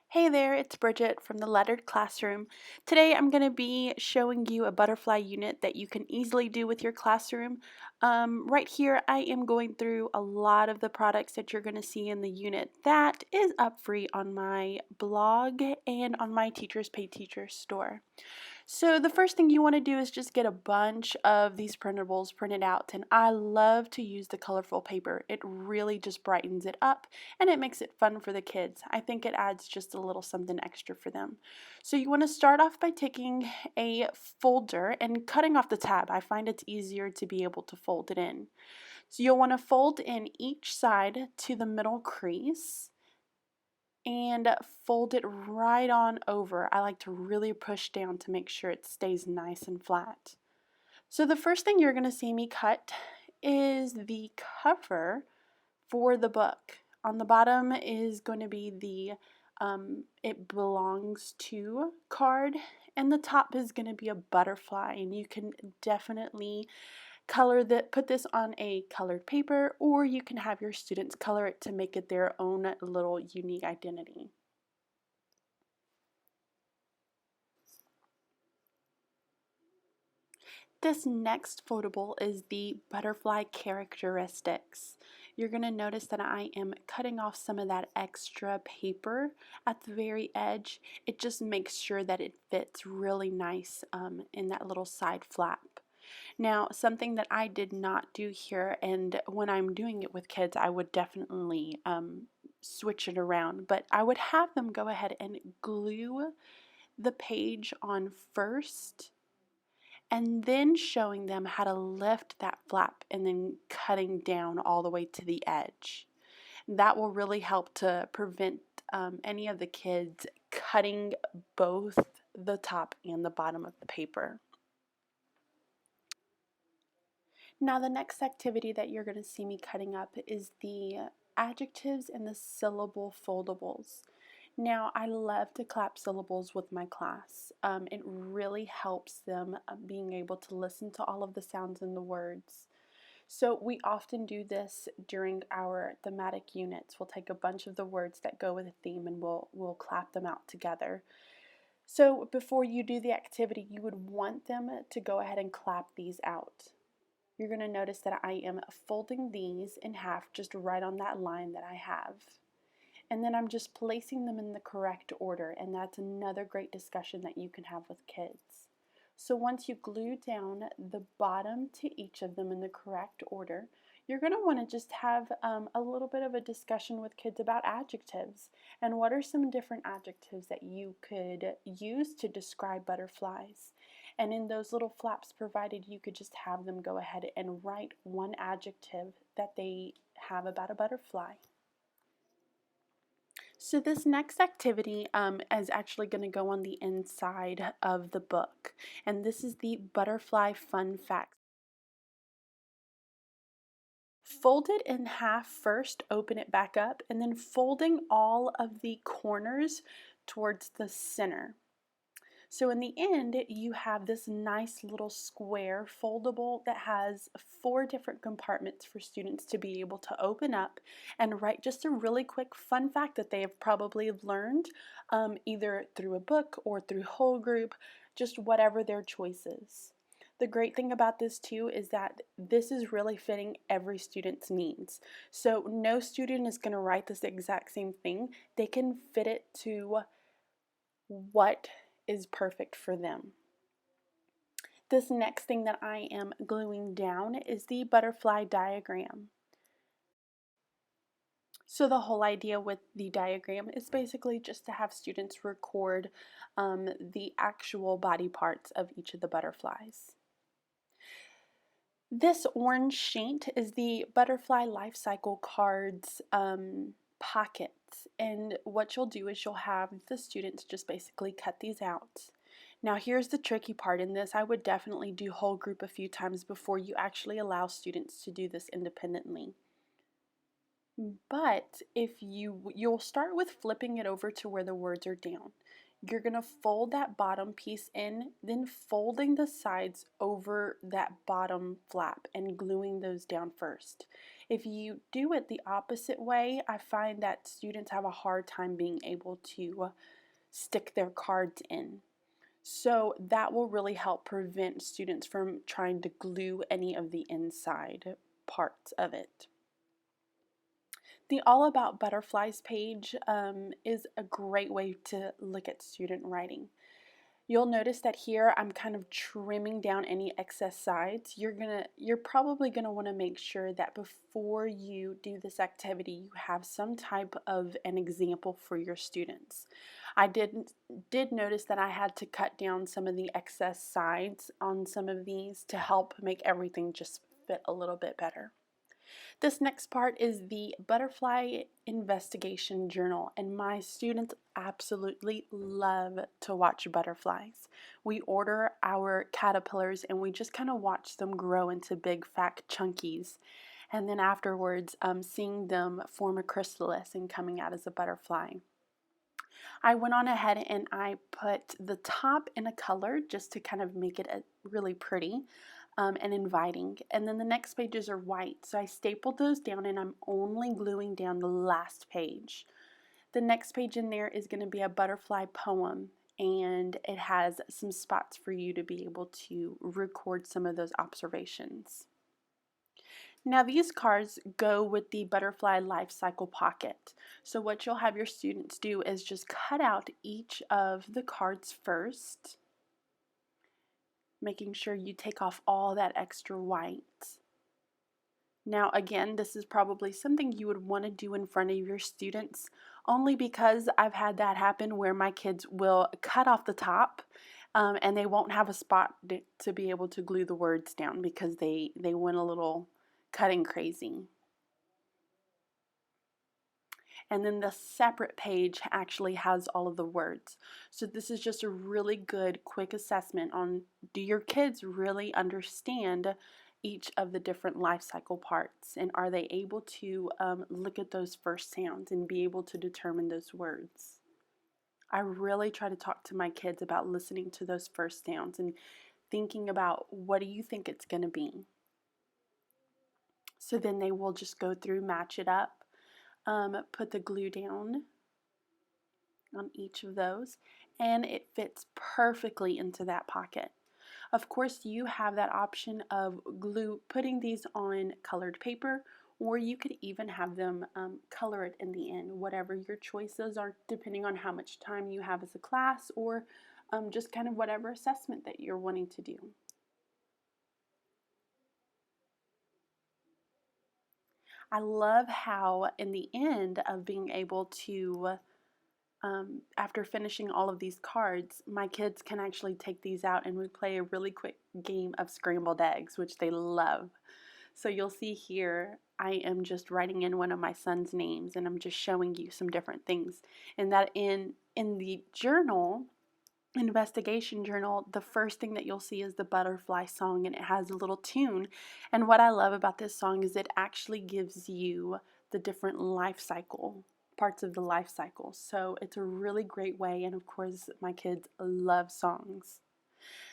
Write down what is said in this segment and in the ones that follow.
Hey there, it's Bridget from the Lettered Classroom. Today I'm going to be showing you a butterfly unit that you can easily do with your classroom. Right here I am going through a lot of the products that you're going to see in the unit that is up free on my blog and on my Teachers Pay Teachers store. So the first thing you want to do is just get a bunch of these printables printed out, and I love to use the colorful paper. It really just brightens it up and it makes it fun for the kids. I think it adds just a little something extra for them. So you want to start off by taking a folder and cutting off the tab. I find it's easier to be able to fold it in. So you'll want to fold in each side to the middle crease and fold it right on over. I like to really push down to make sure it stays nice and flat. So the first thing you're going to see me cut is the cover for the book. On the bottom is going to be the It Belongs To card, and the top is going to be a butterfly, and you can definitely put this on a colored paper, or you can have your students color it to make it their own little unique identity. This next foldable is the butterfly characteristics. You're going to notice that I am cutting off some of that extra paper at the very edge. It just makes sure that it fits really nice in that little side flap. Now, something that I did not do here, and when I'm doing it with kids, I would definitely switch it around, but I would have them go ahead and glue the page on first and then showing them how to lift that flap and then cutting down all the way to the edge. That will really help to prevent any of the kids cutting both the top and the bottom of the paper. Now the next activity that you're going to see me cutting up is the adjectives and the syllable foldables. Now, I love to clap syllables with my class. It really helps them being able to listen to all of the sounds in the words. So we often do this during our thematic units. We'll take a bunch of the words that go with a theme and we'll clap them out together. So before you do the activity, you would want them to go ahead and clap these out. You're going to notice that I am folding these in half just right on that line that I have. And then I'm just placing them in the correct order, and that's another great discussion that you can have with kids. So once you glue down the bottom to each of them in the correct order, you're going to want to just have a little bit of a discussion with kids about adjectives and what are some different adjectives that you could use to describe butterflies. And in those little flaps provided, you could just have them go ahead and write one adjective that they have about a butterfly. So this next activity is actually going to go on the inside of the book, and this is the butterfly fun facts. Fold it in half first, open it back up, and then folding all of the corners towards the center. So in the end, you have this nice little square foldable that has 4 different compartments for students to be able to open up and write just a really quick fun fact that they have probably learned either through a book or through whole group, just whatever their choices. The great thing about this too is that this is really fitting every student's needs. So no student is going to write this exact same thing. They can fit it to what is perfect for them. This next thing that I am gluing down is the butterfly diagram. So the whole idea with the diagram is basically just to have students record the actual body parts of each of the butterflies. This orange sheet is the butterfly Lifecycle cards pockets, and what you'll do is you'll have the students just basically cut these out. Now here's the tricky part in this. I would definitely do whole group a few times before you actually allow students to do this independently. But if you'll start with flipping it over to where the words are down. You're going to fold that bottom piece in, then folding the sides over that bottom flap and gluing those down first. If you do it the opposite way, I find that students have a hard time being able to stick their cards in. So that will really help prevent students from trying to glue any of the inside parts of it. The All About Butterflies page is a great way to look at student writing. You'll notice that here I'm kind of trimming down any excess sides. You're probably gonna want to make sure that before you do this activity, you have some type of an example for your students. I did notice that I had to cut down some of the excess sides on some of these to help make everything just fit a little bit better. This next part is the Butterfly Investigation Journal, and my students absolutely love to watch butterflies. We order our caterpillars and we just kind of watch them grow into big fat chunkies, and then afterwards seeing them form a chrysalis and coming out as a butterfly. I went on ahead and I put the top in a color just to kind of make it really pretty and inviting. And then the next pages are white. So I stapled those down and I'm only gluing down the last page. The next page in there is going to be a butterfly poem, and it has some spots for you to be able to record some of those observations. Now these cards go with the butterfly Lifecycle pocket. So what you'll have your students do is just cut out each of the cards first, making sure you take off all that extra white. Now again, this is probably something you would want to do in front of your students, only because I've had that happen where my kids will cut off the top and they won't have a spot to be able to glue the words down because they went a little cutting crazy. And then the separate page actually has all of the words. So this is just a really good quick assessment on, do your kids really understand each of the different life cycle parts, and are they able to look at those first sounds and be able to determine those words. I really try to talk to my kids about listening to those first sounds and thinking about, what do you think it's going to be? So then they will just go through, match it up, put the glue down on each of those, and it fits perfectly into that pocket. Of course, you have that option of putting these on colored paper, or you could even have them color it in the end, whatever your choices are, depending on how much time you have as a class, or just kind of whatever assessment that you're wanting to do. I love how in the end of being able to, after finishing all of these cards, my kids can actually take these out and we play a really quick game of scrambled eggs, which they love. So you'll see here, I am just writing in one of my son's names and I'm just showing you some different things. And that in the journal, investigation journal, the first thing that you'll see is the butterfly song, and it has a little tune. And what I love about this song is it actually gives you the different life cycle parts of the life cycle. So it's a really great way, and of course my kids love songs.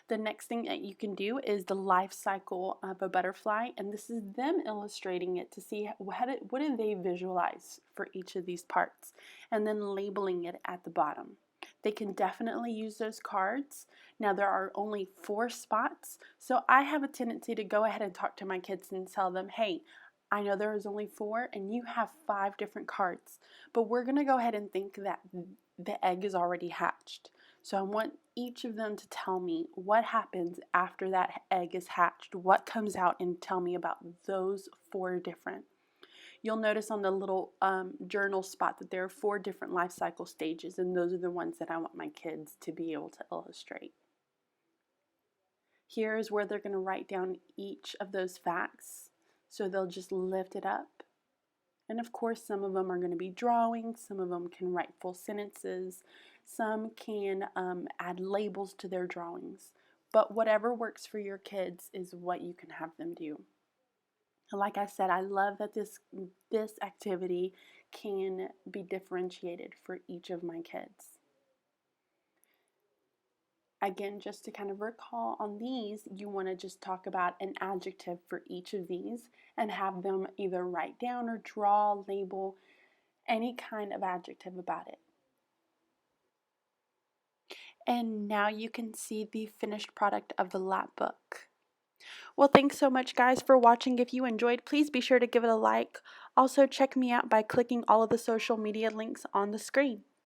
The next thing that you can do is the life cycle of a butterfly, and this is them illustrating it to see what do they visualize for each of these parts, and then labeling it at the bottom. They can definitely use those cards. Now there are only 4 spots, so I have a tendency to go ahead and talk to my kids and tell them, hey, I know there is only 4 and you have 5 different cards, but we're going to go ahead and think that the egg is already hatched. So I want each of them to tell me what happens after that egg is hatched, what comes out, and tell me about those 4 different. You'll notice on the little journal spot that there are 4 different life cycle stages, and those are the ones that I want my kids to be able to illustrate. Here is where they're going to write down each of those facts. So they'll just lift it up. And of course, some of them are going to be drawings, some of them can write full sentences, some can add labels to their drawings. But whatever works for your kids is what you can have them do. Like I said, I love that this activity can be differentiated for each of my kids. Again, just to kind of recall on these, you want to just talk about an adjective for each of these and have them either write down or draw, label, any kind of adjective about it. And now you can see the finished product of the lap book. Well, thanks so much, guys, for watching. If you enjoyed, please be sure to give it a like. Also, check me out by clicking all of the social media links on the screen.